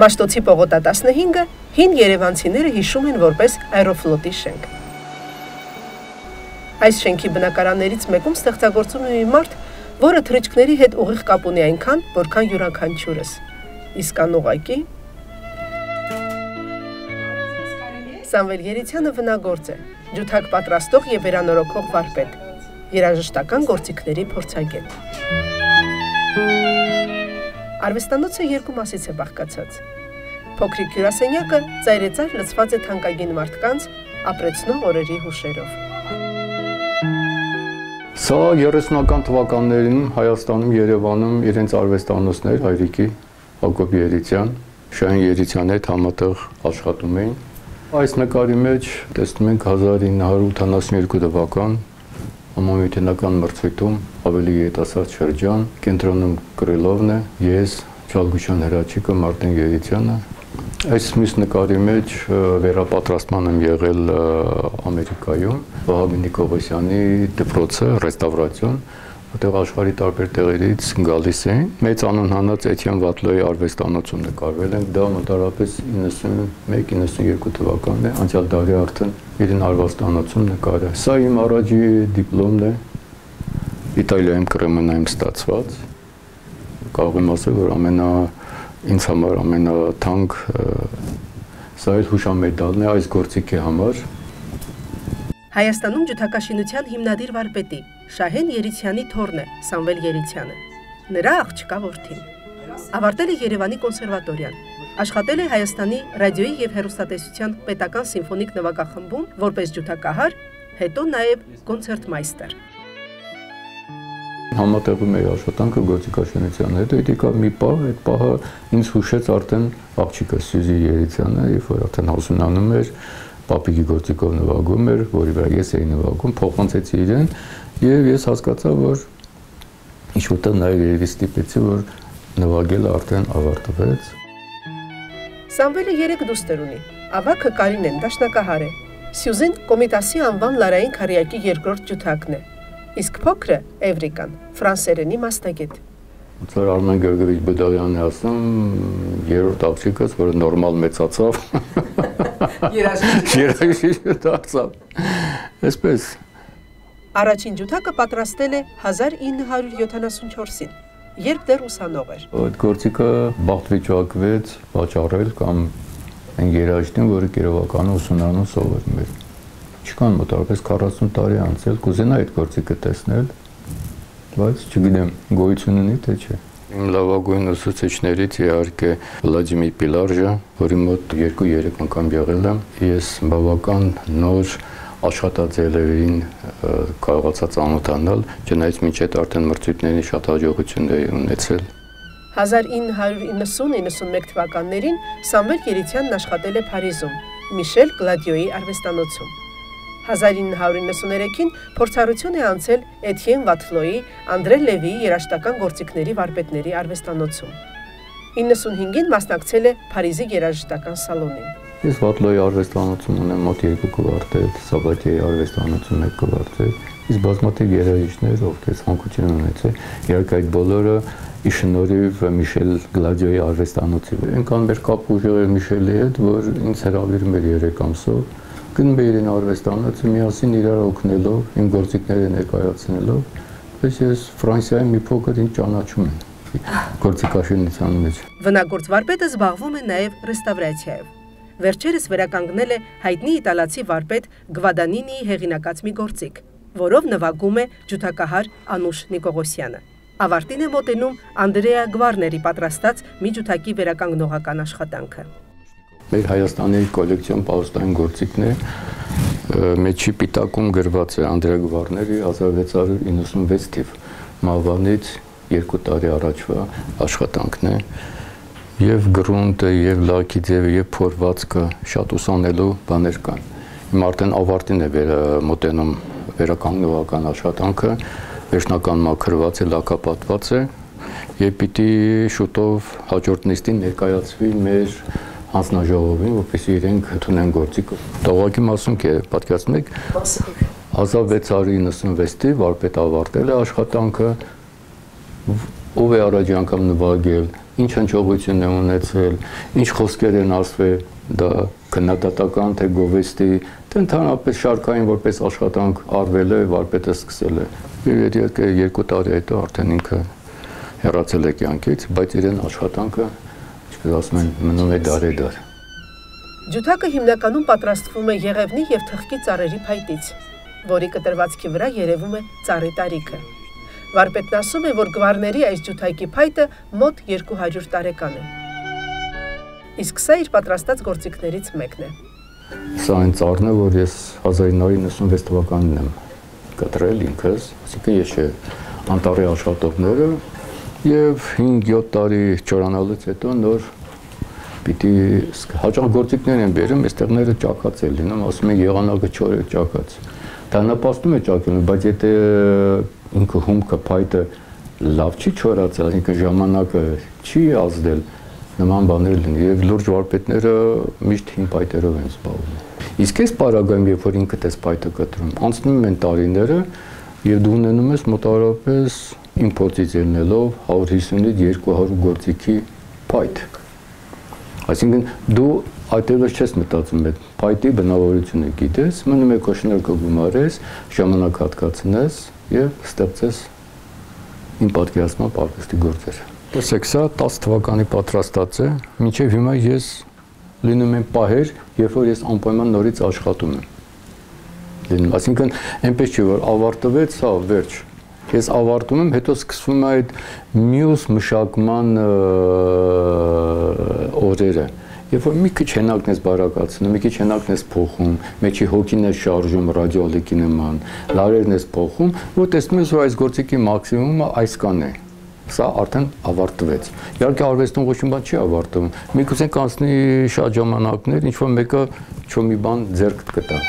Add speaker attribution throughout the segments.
Speaker 1: Մաշտոցի պողոտա 15-ը հին երևանցիները հիշում են որպես Aeroflot-ի շենք։ Այս շենքի բնակարաններից մեկում ստեղծագործում է մի մարդ, որը թռիչքների հետ ուղիղ կապ ունի այնքան, որքան յուրաքանչյուրս։ Իսկ անուղակի Սամվել Երիցյանը վնագործ է, ջութակ պատրաստող եւ վերանորոգող վարպետ, երաժշտական գործիքների փորձագետ։ Արվեստանոցը երկու մասից է բաղկացած։ Փոքրիկ հյուրասենյակը ծայրեծայր լցված է թանկագին մարդկանց ապրեցնող օրերի հուշերով։
Speaker 2: Սա 30-ական թվականներին Հայաստանում, Երևանում իրենց արվեստանոցներ հայրիկի Հակոբ Երիցյան, Շահեն Երիցյանի հետ համատեղ աշխատում էին։ Այս նկարի մեջ տեսնում ենք 1982 թվական համամիութենական մրցույթում ավելի երիտասարդ շրջան, կենտրոնում Կրիլովն է, ես, Չալգուշյան Հրաչիկը, Մարտին Երիցյանը։ Այս մյուս նկարի մեջ վերապատրաստման եմ եղել Ամերիկայում, Վահագն Նիկողոսյանի դպրոցը, ռեստավրացիոն, որտեղ աշխարհի տարբեր տեղերից գալիս էին։ Մեծ անուն հանած Էթիեն Վատլոյի արվեստանոցում նկարվել ենք, դա մոտավորապես 91-92 թվականն է, անցյալ դարի արդեն իրեն արվեստանոցում նկարել։ Սա իմ առաջի դիպլոմն է, Իտալիայում Կրեմենայում ստացված։ Կարող եմ ասել, որ ինձ համար ամենաթանկ սա էլ հուշամեդալն է այս գործիքի համար։
Speaker 1: Հայաստանում ջութակաշինության հիմնադիր վարպետի Շահեն Երիցյանի թոռն է Սամվել Երիցյանը։ Նրա աղջկա որդին։ Ավարտել է Երևանի կոնսերվատորիան։ Աշխատել է Հայաստանի ռադիոյի եւ հեռուստատեսության պետական սիմֆոնիկ նվագախմբում որպես ջութակահար, հետո նաեւ կոնցերտմայստեր։
Speaker 2: Համատեղում էի աշխատանքը գործիքաշինության հետ, եկավ մի պահ, այդ պահը ինձ հուշեց արդեն աղջիկը Սյուզի Երիցյանը, երբ որ արդեն հասունանում էր, պապիկի գործիքով նվագում էր, որի վրա ես էի նվագում, փոխանցեցի իրեն, եւ ես հասկացա, որ ինչ-որտեղ նաեւ երևի ստիպեցի, որ նվագելը արդեն ավարտվեց։
Speaker 1: Սամվելը 3 դուստր ունի։ Ավագը Կարինեն դաշնակահար է։ Սյուզին Կոմիտասի անվան Լարային քարյակի երկրորդ ջութակն է։ Իսկ փոքրը Էվրիկան ֆրանսերենի մասնագետ։
Speaker 2: Ոնց որ Արմեն Գեորգիևիչ Բուդաղյանը ասում, երրորդ աղջիկս, որը նորմալ մեծացավ, երաժիշտ դարձավ։ Այսպես։
Speaker 1: Առաջին ջութակը պատրաստել է 1974-ին, երբ դեռ ուսանող էր։
Speaker 2: Այդ գործիքը բախտվիճակվեց վաճառել կամ այն երաժիշտին, որը Կիրովականում ուսումնարանում սովորում էր։ Չկան մոտավորապես 40 տարի անցել, կուզենա այդ գործիքը տեսնել, բայց չգիտեմ, գոյություն ունի թե չէ։ Իմ լավագույն ուսուցիչներից իհարկե Վլադիմիր Պիլարժը, որի մոտ 2-3 անգամ եղել եմ, ես բավական նոր աշխատաձևերին կարողացա ծանոթանալ, չնայած մինչ այդ արդեն մրցույթների շատ հաջողություններ էի ունեցել։ 1990-91 թվականներին Սամվել Երիցյանն աշխատել է Փարիզում, Միշել Գլադիոյի արվեստանոցում։ 1993-ին փորձառություն է անցել Էթիեն Վատլոյի, Անդրե Լևիի երաժշտական գործիքների վարպետների արվեստանոցում։ 95-ին մասնակցել է Փարիզի երաժշտական սալոնին։ Ես Վատլոյի արվեստանոցում ունեմ մոտ 2 կվարտետ, Սաբատիայի արվեստանոցում 1 կվարտետ, իսկ բազմաթիվ երաժիշտներ, ովքեր ցանկություն ունեցել, իհարկե այդ բոլորը ի շնորհիվ Միշել Գլադիոյի արվեստանոցի։ Այնքան մեր կապ ուժեղ էր Միշելի հետ, որ ինձ հրավիրում էր 3 ամսով, գնում էր իրեն արվեստանոցը միասին իրար օգնելով, իմ գործիքները ներկայացնելով, պես ես Ֆրանսիայում մի փոքր ինձ ճանաչում եմ գործիքաշինության մեջ։
Speaker 1: Վնագործ վարպետը զբաղվում է նաև ռեստավրացիայով։ Վերջերս վերականգնել է հայտնի իտալացի վարպետ Գվադանինիի հեղինակած մի գործիք, որով նվագում է ջութակահար Անուշ Նիկողոսյանը։ Ավարտին է մոտենում Անդրեա Գվարների պատրաստած մի ջութակի վերականգնողական աշխատանքը։
Speaker 2: Մեր Հայաստանի կոլեկցիոն պահոստային գործիքն է, մեջի պիտակում գրված է Անդրեա Գվարների 1696 թիվ մահվանից 2 տարի առաջվա աշխատանքն է, եւ գրունտը, եւ լաքի ձևը, եւ փորվածքը շատ ուսանելու բաներ կան։ Հիմա արդեն ավարտին է մոտենում վերականգնողական աշխատանքը, վերջնական մաքրված է, լակապատված է, եւ պիտի շուտով հաջորդ նիստին ներկայացվի մեր հանձնաժողովին, որպեսզի իրենք ընդունեն գործիքը։ Տողակի մասունք է, պատկերացնում եք, 1696 թ. վարպետ ավարտել է աշխատանքը, ով է առաջի անգամ նվագել ինչ հնչողություն է ունեցել, ինչ խոսքեր են ասվել, դա քննադատական թե գովեստի, թե ընդհանրապես շարքային որպես աշխատանք արվել է, վարպետը սկսել է։ Երբ 2 տարի հետո արդեն ինքը հեռացել է կյանքից, բայց իրեն աշխատանքը, ինչպես ասում են, մնում է դարեդար։
Speaker 1: Ջութակը հիմնականում պատրաստվում է եղևնի և թխկի ծառերի փայտից, որի կտրվածքի վրա երևում է ծառի տարիքը։ Վարպետն ասում է, որ գվարների այս ջութակի փայտը մոտ 200 տարեկան է։ Իսկ սա իր պատրաստած գործիքներից մեկն է։
Speaker 2: Սա այն ծառն է, որ ես 1996 թվականին եմ կտրել ինքս, այսինքն ես անտառի աշխատողները և 5-7 տարի չորանալուց հետո նոր պիտի հաճախ գործիքներ են բերում, այստեղները ճակած է լինում, ասում են եղանակը չոր է ճակած։ Դա նպաստում է ճակելուն, բայց եթե ինքը հումքը փայտը լավ չի չորացել, այսինքն ժամանակը չի ազդել, նման բաներ լինի եւ լուրջ վարպետները միշտ հին փայտերով են զբաղվում։ Իսկ այս պարագայում, երբ որ ինքդ ես փայտը կտրում, անցնում են տարիները եւ դու ունենում ես մոտավորապես իմ փորձից ելնելով 150-ից 200 գործիքի փայտ։ Այսինքն դու այդտեղից չես մտածում այդ փայտի բնավորությունը գիտես, մնում է քո շնորհքը գումարես, ժամանակ հատկացնես եւ ստեղծես իմ պատկերացմամբ արվեստի գործեր։ Տեսեք, սա 10 թվականի պատրաստած է, մինչև հիմա ես լինում եմ պահեր, երբ որ ես անպայման նորից աշխատում եմ։ Լինում, այսինքն այնպես չի որ ավարտվեց, սա վերջ։ Ես ավարտում եմ, հետո սկսվում է այդ մյուս մշակման օրերը, երբ որ մի քիչ հենակն ես բարակացնում, մի քիչ հենակն ես փոխում, մեջի հոգին ես շարժում ռադիոալեկի նման, լարերն ես փոխում, որ տեսնում ես, որ այս գործիքի մաքսիմումը այսքան է։ Սա արդեն ավարտվեց։ Իհարկե արվեստում ոչ մի բան չի ավարտվում։ Միգուցե կանցնի շատ ժամանակներ, ինչ որ մեկը ինչ-որ մի բան ձեռք կտա։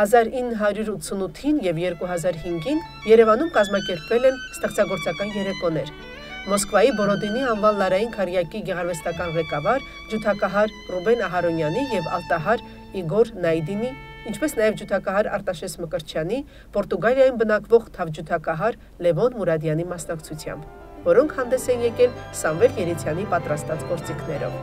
Speaker 1: «1988-ին և 2005-ին Երևանում կազմակերպվել են ստեղծագործական երեկոներ։ Մոսկվայի Բորոդինի անվան Լարային քարյակի գեղարվեստական ղեկավար ջութակահար Ռուբեն Ահարոնյանի և ալտահար Իգոր Նայդինի, ինչպես նաև ջութակահար Արտաշես Մկրտչյանի, Պորտուգալիայում բնակվող թավջութակահար Լևոն Մուրադյանի մասնակցությամբ, որոնք հանդես են եկել Սամվել Երիցյանի պատրաստած գործիքներով։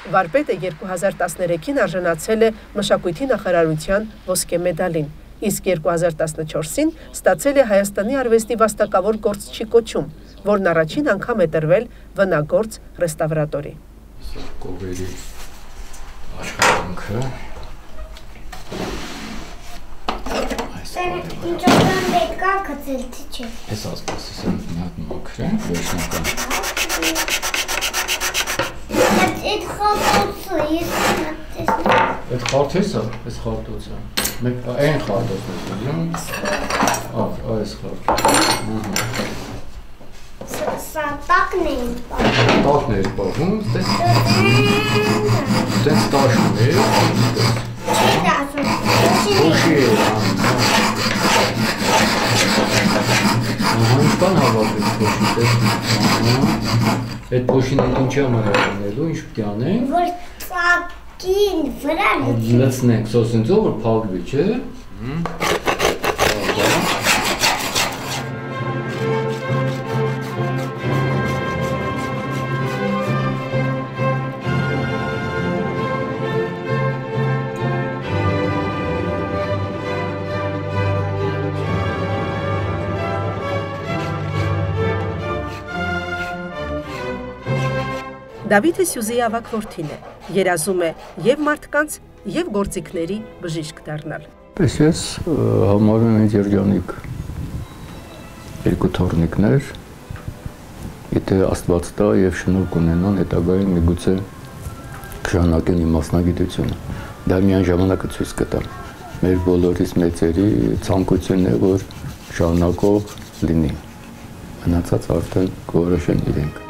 Speaker 1: Վարպետը 2013-ին արժանացել է Մշակույթի նախարարության ոսկե մեդալին, իսկ 2014-ին ստացել է Հայաստանի արվեստի վաստակավոր գործչի կոչում, որն առաջին անգամ է տրվել վնագործ ռեստավրատորի։
Speaker 2: Կովերի աշխատանքը։
Speaker 3: Ինչով պետք է գծել, թե չէ։
Speaker 2: Ես ասպասի սա մի հատ մաքր է, վերջնական։
Speaker 3: Այդ խարտոցը, ես տեսնում։
Speaker 2: Այդ խարտոցը, այս խարտոցը։ Մեկ այն խարտոցն է, այս խարտոցը։
Speaker 3: Սա տակն էին պահում։
Speaker 2: Տակն էր պահում, տենց տաշում էր։
Speaker 3: Չի տաշում,
Speaker 2: Ոչի է անում։ Ինչքան հավատվեց փոշի, տես։ Այդ փոշին այդ ինչի համար է անելու, ինչ պիտի անենք։
Speaker 3: Որ ծակին վրա
Speaker 2: լցնենք սոսենցով, որ փակվի, չէ։
Speaker 1: Դավիթը Սյուզեի ավագ որդին է, երազում է և մարդկանց, և գործիքների բժիշկ դառնալ։
Speaker 2: Պես ես համարում եմ ինձ երջանիկ, երկու թոռնիկներ, եթե Աստված տա և շնորհք ունենան, հետագայում միգուցե շարունակեն իմ մասնագիտությունը։ Դա միայն ժամանակը ցույց կտա։ Մեր բոլորիս մեծերի ցանկությունն է, որ շարունակող լինի։ Մնացած արդեն կորոշեն իրենք։